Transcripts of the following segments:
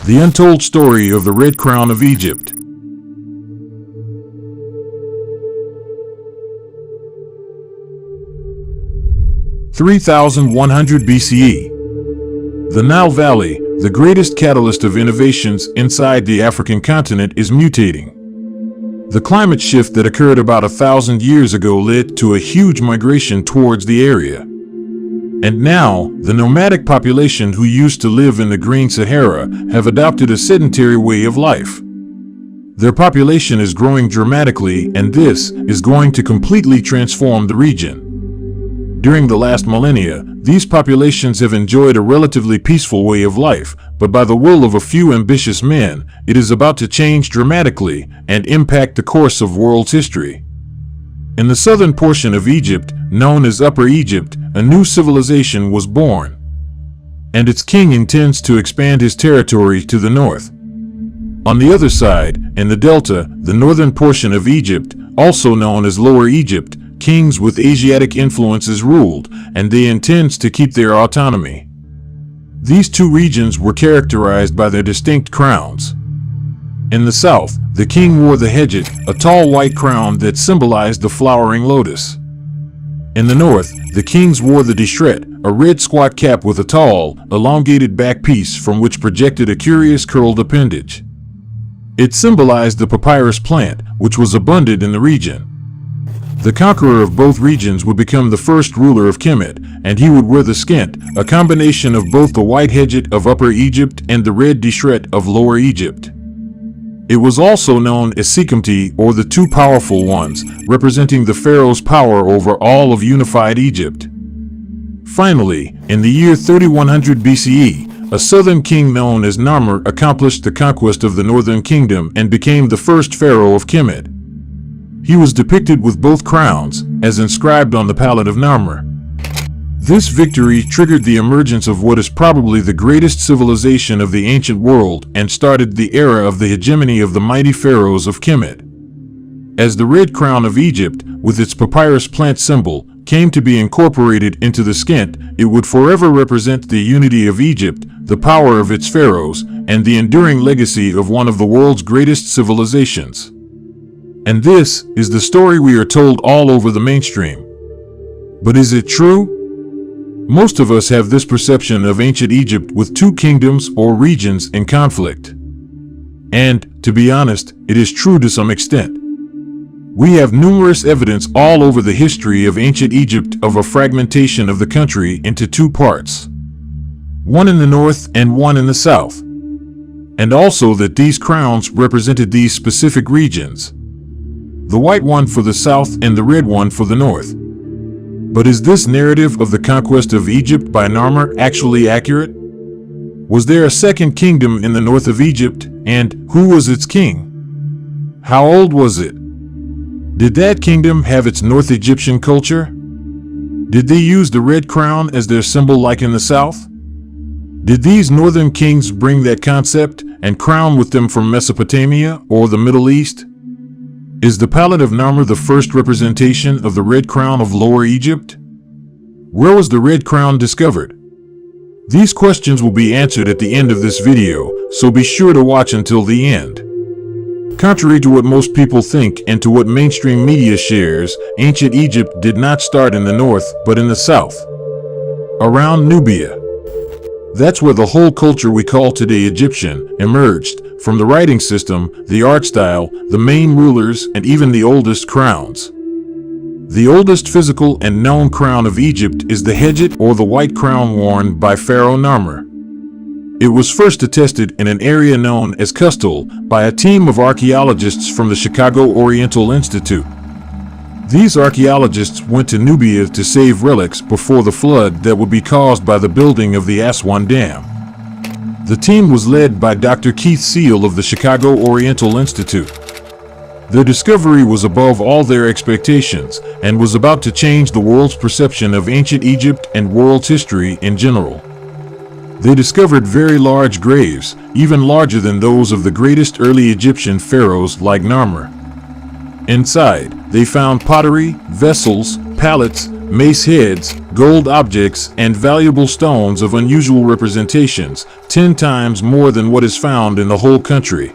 The untold story of the Red Crown of Egypt. (3100 BCE). The Nile Valley, the greatest catalyst of innovations inside the African continent, is mutating. The climate shift that occurred about 1,000 years ago led to a huge migration towards the area. And now, the nomadic population who used to live in the Green Sahara have adopted a sedentary way of life. Their population is growing dramatically, and this is going to completely transform the region. During the last millennia, these populations have enjoyed a relatively peaceful way of life, but by the will of a few ambitious men, it is about to change dramatically and impact the course of world's history. In the southern portion of Egypt, known as Upper Egypt, a new civilization was born. And its king intends to expand his territory to the north. On the other side, in the delta, the northern portion of Egypt, also known as Lower Egypt, kings with Asiatic influences ruled, and they intend to keep their autonomy. These two regions were characterized by their distinct crowns. In the south, the king wore the hedget, a tall white crown that symbolized the flowering lotus. In the north, the kings wore the deshret, a red squat cap with a tall, elongated back piece from which projected a curious curled appendage. It symbolized the papyrus plant, which was abundant in the region. The conqueror of both regions would become the first ruler of Kemet, and he would wear the skent, a combination of both the white hedget of Upper Egypt and the red deshret of Lower Egypt. It was also known as Sekhemti, or the two powerful ones, representing the pharaoh's power over all of unified Egypt. Finally, in the year 3100 BCE, a southern king known as Narmer accomplished the conquest of the northern kingdom and became the first pharaoh of Kemet. He was depicted with both crowns, as inscribed on the palette of Narmer. This victory triggered the emergence of what is probably the greatest civilization of the ancient world and started the era of the hegemony of the mighty pharaohs of Kemet. As the Red Crown of Egypt, with its papyrus plant symbol, came to be incorporated into the skent, it would forever represent the unity of Egypt, the power of its pharaohs, and the enduring legacy of one of the world's greatest civilizations. And this is the story we are told all over the mainstream. But is it true? Most of us have this perception of ancient Egypt with two kingdoms or regions in conflict. And, to be honest, it is true to some extent. We have numerous evidence all over the history of ancient Egypt of a fragmentation of the country into two parts. One in the north and one in the south. And also that these crowns represented these specific regions. The white one for the south and the red one for the north. But is this narrative of the conquest of Egypt by Narmer actually accurate? Was there a second kingdom in the north of Egypt, and who was its king? How old was it? Did that kingdom have its North Egyptian culture? Did they use the red crown as their symbol like in the south? Did these northern kings bring that concept and crown with them from Mesopotamia or the Middle East? Is the palette of Narmer the first representation of the Red Crown of Lower Egypt? Where was the Red Crown discovered? These questions will be answered at the end of this video, so be sure to watch until the end. Contrary to what most people think and to what mainstream media shares, ancient Egypt did not start in the north, but in the south, around Nubia. That's where the whole culture we call today Egyptian emerged, from the writing system, the art style, the main rulers, and even the oldest crowns. The oldest physical and known crown of Egypt is the hedget, or the white crown worn by Pharaoh Narmer. It was first attested in an area known as Custal by a team of archaeologists from the Chicago Oriental Institute. These archaeologists went to Nubia to save relics before the flood that would be caused by the building of the Aswan Dam. The team was led by Dr. Keith Seal of the Chicago Oriental Institute. Their discovery was above all their expectations and was about to change the world's perception of ancient Egypt and world's history in general. They discovered very large graves, even larger than those of the greatest early Egyptian pharaohs like Narmer. Inside, they found pottery, vessels, palettes, mace heads, gold objects, and valuable stones of unusual representations, 10 times more than what is found in the whole country.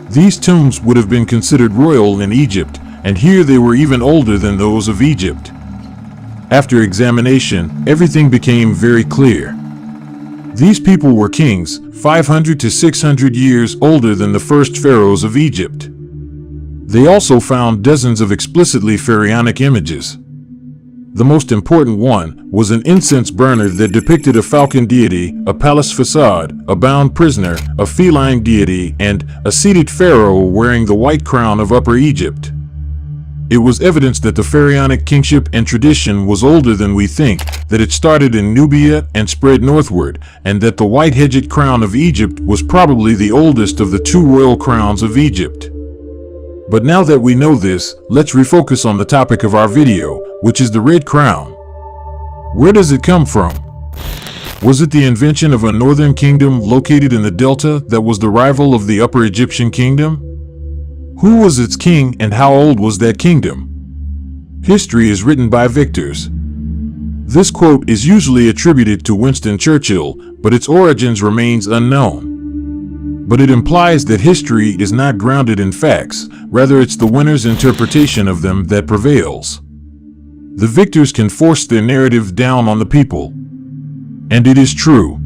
These tombs would have been considered royal in Egypt, and here they were even older than those of Egypt. After examination, everything became very clear. These people were kings, 500 to 600 years older than the first pharaohs of Egypt. They also found dozens of explicitly pharaonic images. The most important one was an incense burner that depicted a falcon deity, a palace facade, a bound prisoner, a feline deity, and a seated pharaoh wearing the white crown of Upper Egypt. It was evidence that the pharaonic kingship and tradition was older than we think, that it started in Nubia and spread northward, and that the white-hedged crown of Egypt was probably the oldest of the two royal crowns of Egypt. But now that we know this, let's refocus on the topic of our video, which is the red crown. Where does it come from? Was it the invention of a northern kingdom located in the delta that was the rival of the Upper Egyptian kingdom? Who was its king and how old was that kingdom? History is written by victors. This quote is usually attributed to Winston Churchill, but its origins remains unknown. But it implies that history is not grounded in facts, rather it's the winner's interpretation of them that prevails. The victors can force their narrative down on the people. And it is true.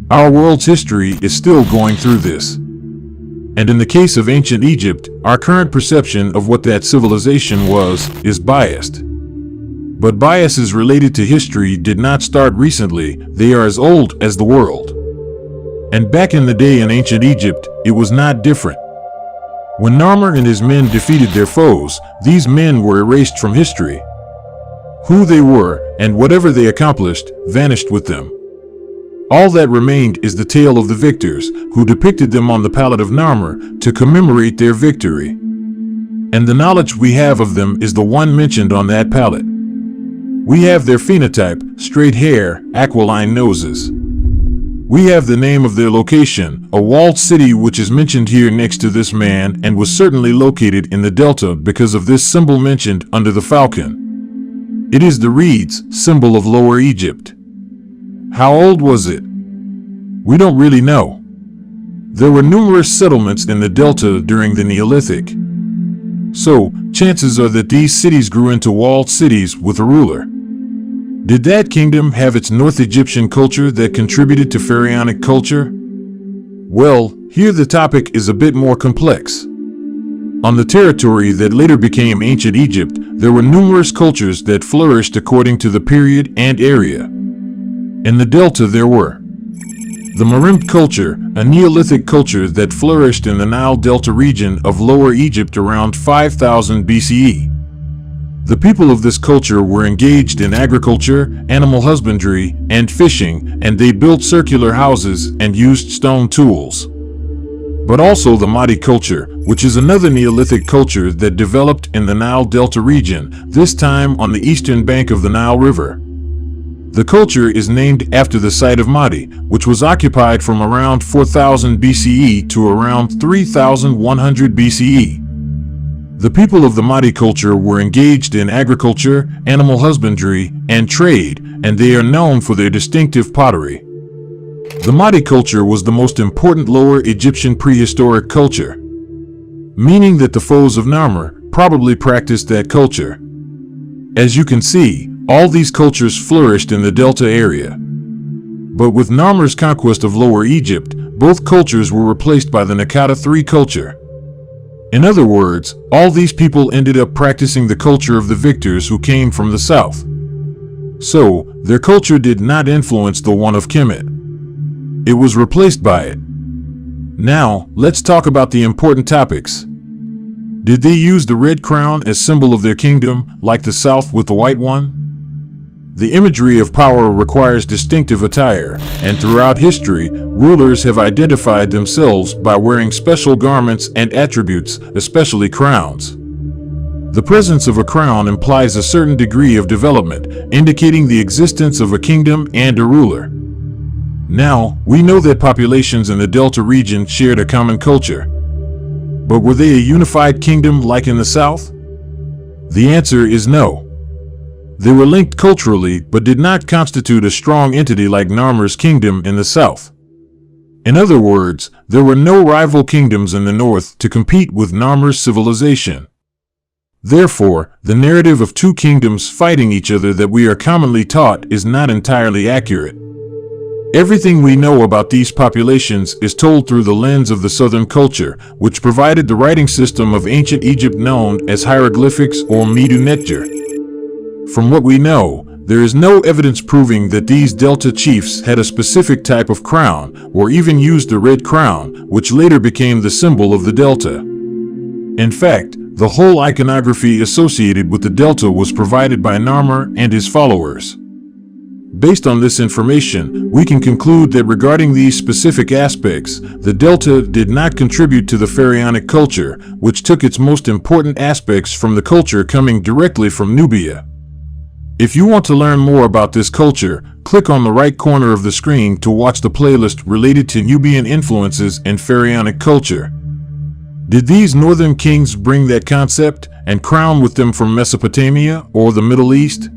Our world's history is still going through this. And in the case of ancient Egypt, our current perception of what that civilization was is biased. But biases related to history did not start recently, they are as old as the world. And back in the day in ancient Egypt, it was not different. When Narmer and his men defeated their foes, these men were erased from history. Who they were, and whatever they accomplished, vanished with them. All that remained is the tale of the victors, who depicted them on the palette of Narmer to commemorate their victory. And the knowledge we have of them is the one mentioned on that palette. We have their phenotype, straight hair, aquiline noses. We have the name of their location, a walled city which is mentioned here next to this man and was certainly located in the delta because of this symbol mentioned under the falcon. It is the reeds, symbol of Lower Egypt. How old was it? We don't really know. There were numerous settlements in the delta during the Neolithic. So, chances are that these cities grew into walled cities with a ruler. Did that kingdom have its North Egyptian culture that contributed to pharaonic culture? Well, here the topic is a bit more complex. On the territory that later became ancient Egypt, there were numerous cultures that flourished according to the period and area. In the delta there were the Merimpt culture, a Neolithic culture that flourished in the Nile Delta region of Lower Egypt around 5000 BCE. The people of this culture were engaged in agriculture, animal husbandry, and fishing, and they built circular houses and used stone tools. But also the Mahdi culture, which is another Neolithic culture that developed in the Nile Delta region, this time on the eastern bank of the Nile River. The culture is named after the site of Mahdi, which was occupied from around 4000 BCE to around 3100 BCE. The people of the Mahdi culture were engaged in agriculture, animal husbandry, and trade, and they are known for their distinctive pottery. The Mahdi culture was the most important Lower Egyptian prehistoric culture, meaning that the foes of Narmer probably practiced that culture. As you can see, all these cultures flourished in the Delta area. But with Narmer's conquest of Lower Egypt, both cultures were replaced by the Naqada III culture. In other words, all these people ended up practicing the culture of the victors who came from the south. So, their culture did not influence the one of Kemet. It was replaced by it. Now, let's talk about the important topics. Did they use the red crown as symbol of their kingdom, like the south with the white one? The imagery of power requires distinctive attire, and throughout history, rulers have identified themselves by wearing special garments and attributes, especially crowns. The presence of a crown implies a certain degree of development, indicating the existence of a kingdom and a ruler. Now, we know that populations in the Delta region shared a common culture. But were they a unified kingdom like in the south? The answer is no. They were linked culturally but did not constitute a strong entity like Narmer's kingdom in the south. In other words, there were no rival kingdoms in the north to compete with Narmer's civilization. Therefore, the narrative of two kingdoms fighting each other that we are commonly taught is not entirely accurate. Everything we know about these populations is told through the lens of the southern culture, which provided the writing system of ancient Egypt known as hieroglyphics or Medu-Neter. From what we know, there is no evidence proving that these Delta chiefs had a specific type of crown, or even used the red crown, which later became the symbol of the Delta. In fact, the whole iconography associated with the Delta was provided by Narmer and his followers. Based on this information, we can conclude that regarding these specific aspects, the Delta did not contribute to the Pharaonic culture, which took its most important aspects from the culture coming directly from Nubia. If you want to learn more about this culture, click on the right corner of the screen to watch the playlist related to Nubian influences and Pharaonic culture. Did these northern kings bring that concept and crown with them from Mesopotamia or the Middle East?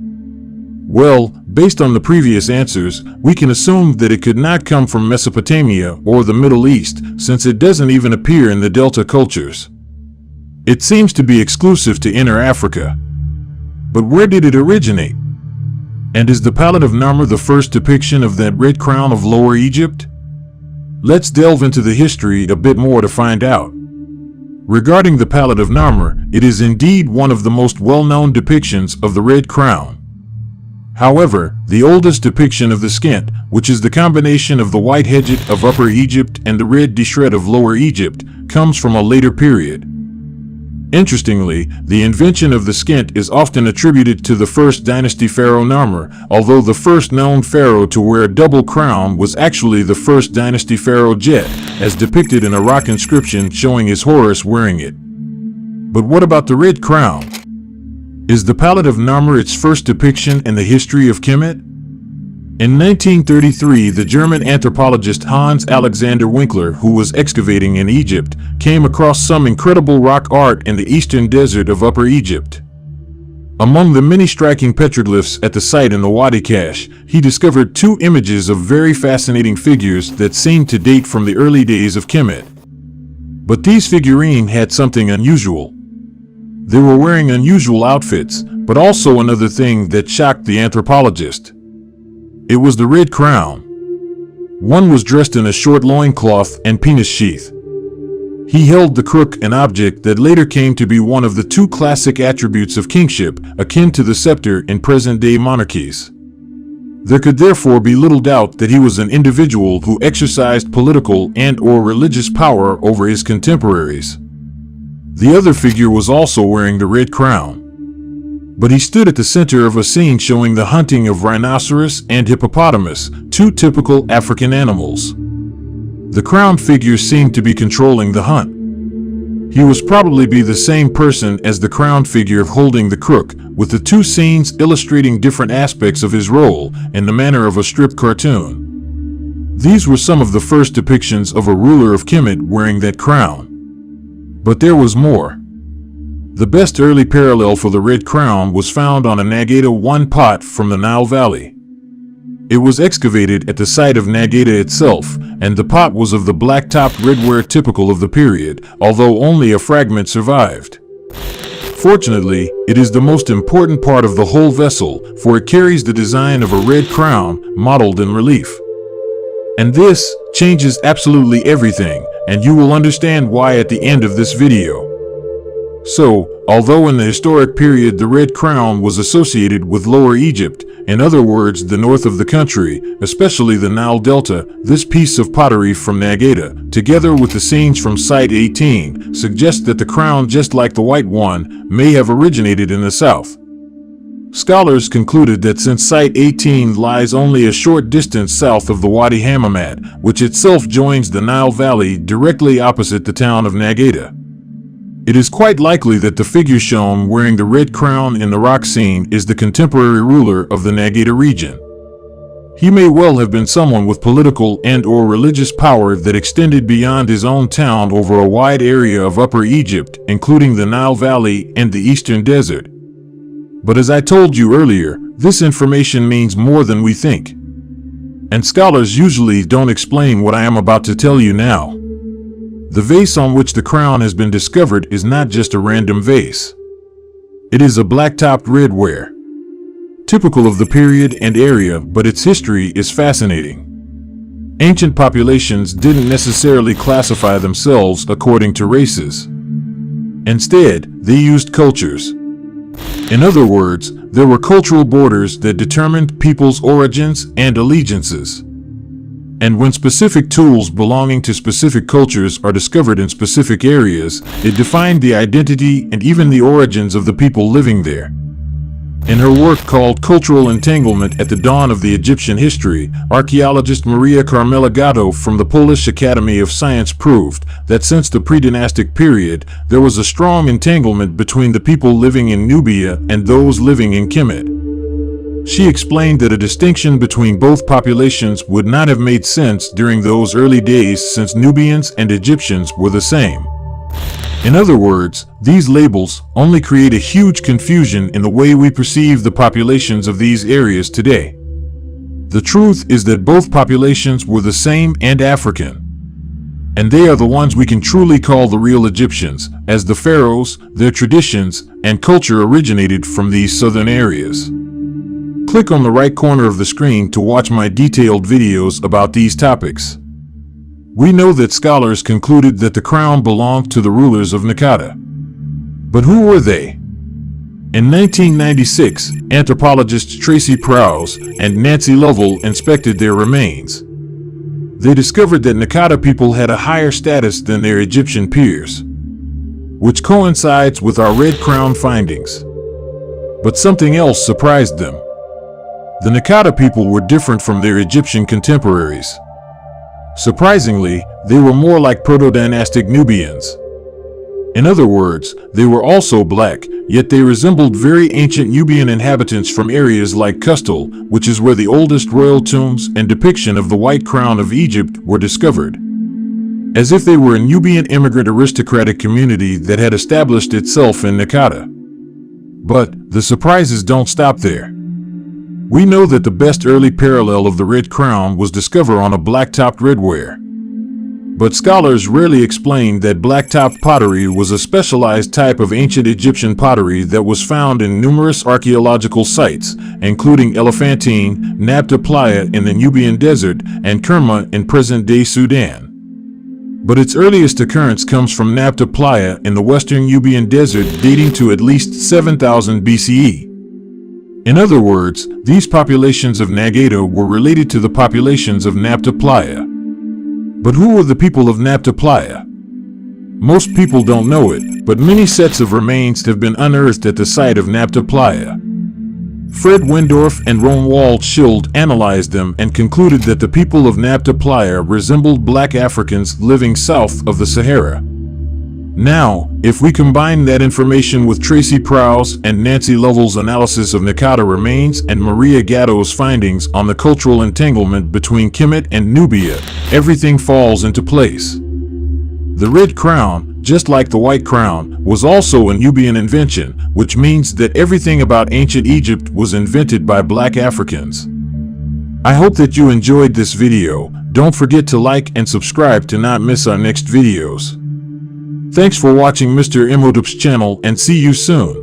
Well, based on the previous answers, we can assume that it could not come from Mesopotamia or the Middle East, since it doesn't even appear in the Delta cultures. It seems to be exclusive to Inner Africa. But where did it originate? And is the Palette of Narmer the first depiction of that red crown of Lower Egypt? Let's delve into the history a bit more to find out. Regarding the Palette of Narmer, it is indeed one of the most well-known depictions of the red crown. However, the oldest depiction of the skint, which is the combination of the white hedget of Upper Egypt and the red deshret of Lower Egypt, comes from a later period. Interestingly, the invention of the skint is often attributed to the first dynasty pharaoh Narmer, although the first known pharaoh to wear a double crown was actually the first dynasty pharaoh Jet, as depicted in a rock inscription showing his Horus wearing it. But what about the red crown? Is the Palette of Narmer its first depiction in the history of Kemet? In 1933, the German anthropologist Hans Alexander Winkler, who was excavating in Egypt, came across some incredible rock art in the eastern desert of Upper Egypt. Among the many striking petroglyphs at the site in the Wadi Cache, he discovered two images of very fascinating figures that seemed to date from the early days of Kemet. But these figurines had something unusual. They were wearing unusual outfits, but also another thing that shocked the anthropologist. It was the red crown. One was dressed in a short loincloth and penis sheath. He held the crook, an object that later came to be one of the two classic attributes of kingship, akin to the scepter in present-day monarchies. There could therefore be little doubt that he was an individual who exercised political and/or religious power over his contemporaries. The other figure was also wearing the red crown. But he stood at the center of a scene showing the hunting of rhinoceros and hippopotamus, two typical African animals. The crowned figure seemed to be controlling the hunt. He was probably the same person as the crowned figure holding the crook, with the two scenes illustrating different aspects of his role in the manner of a strip cartoon. These were some of the first depictions of a ruler of Kemet wearing that crown. But there was more. The best early parallel for the red crown was found on a Nagata I pot from the Nile Valley. It was excavated at the site of Nagata itself, and the pot was of the black-topped redware typical of the period, although only a fragment survived. Fortunately, it is the most important part of the whole vessel, for it carries the design of a red crown modeled in relief. And this changes absolutely everything, and you will understand why at the end of this video. So, although in the historic period the red crown was associated with Lower Egypt, in other words the north of the country, especially the Nile Delta, this piece of pottery from Nagata, together with the scenes from Site 18, suggests that the crown, just like the white one, may have originated in the south. Scholars concluded that since Site 18 lies only a short distance south of the Wadi Hammamat, which itself joins the Nile Valley directly opposite the town of Nagata, it is quite likely that the figure shown wearing the red crown in the rock scene is the contemporary ruler of the Nagata region. He may well have been someone with political and/or religious power that extended beyond his own town over a wide area of Upper Egypt, including the Nile Valley and the Eastern Desert. But as I told you earlier, this information means more than we think. And scholars usually don't explain what I am about to tell you now. The vase on which the crown has been discovered is not just a random vase. It is a black-topped redware, typical of the period and area, but its history is fascinating. Ancient populations didn't necessarily classify themselves according to races. Instead, they used cultures. In other words, there were cultural borders that determined people's origins and allegiances. And when specific tools belonging to specific cultures are discovered in specific areas, it defined the identity and even the origins of the people living there. In her work called Cultural Entanglement at the Dawn of the Egyptian History, archaeologist Maria Carmela Gatto from the Polish Academy of Science proved that since the pre-dynastic period, there was a strong entanglement between the people living in Nubia and those living in Kemet. She explained that a distinction between both populations would not have made sense during those early days since Nubians and Egyptians were the same. In other words, these labels only create a huge confusion in the way we perceive the populations of these areas today. The truth is that both populations were the same and African. And they are the ones we can truly call the real Egyptians, as the pharaohs, their traditions, and culture originated from these southern areas. Click on the right corner of the screen to watch my detailed videos about these topics. We know that scholars concluded that the crown belonged to the rulers of Naqada. But who were they? In 1996, anthropologists Tracy Prowse and Nancy Lovell inspected their remains. They discovered that Naqada people had a higher status than their Egyptian peers, which coincides with our Red Crown findings. But something else surprised them. The Naqada people were different from their Egyptian contemporaries. Surprisingly, they were more like proto-dynastic Nubians. In other words, they were also black, yet they resembled very ancient Nubian inhabitants from areas like Qustul, which is where the oldest royal tombs and depiction of the White Crown of Egypt were discovered. As if they were a Nubian immigrant aristocratic community that had established itself in Naqada. But the surprises don't stop there. We know that the best early parallel of the Red Crown was discovered on a black-topped redware. But scholars rarely explain that black-topped pottery was a specialized type of ancient Egyptian pottery that was found in numerous archaeological sites, including Elephantine, Nabta Playa in the Nubian Desert, and Kerma in present-day Sudan. But its earliest occurrence comes from Nabta Playa in the western Nubian Desert, dating to at least 7000 BCE. In other words, these populations of Nagado were related to the populations of Nabta Playa. But who were the people of Nabta Playa? Most people don't know it, but many sets of remains have been unearthed at the site of Nabta Playa. Fred Wendorf and Romuald Schild analyzed them and concluded that the people of Nabta Playa resembled black Africans living south of the Sahara. Now, if we combine that information with Tracy Prowse and Nancy Lovell's analysis of Naqada remains and Maria Gatto's findings on the cultural entanglement between Kemet and Nubia, everything falls into place. The Red Crown, just like the White Crown, was also a Nubian invention, which means that everything about ancient Egypt was invented by black Africans. I hope that you enjoyed this video. Don't forget to like and subscribe to not miss our next videos. Thanks for watching Mr. Imhotep's channel, and see you soon.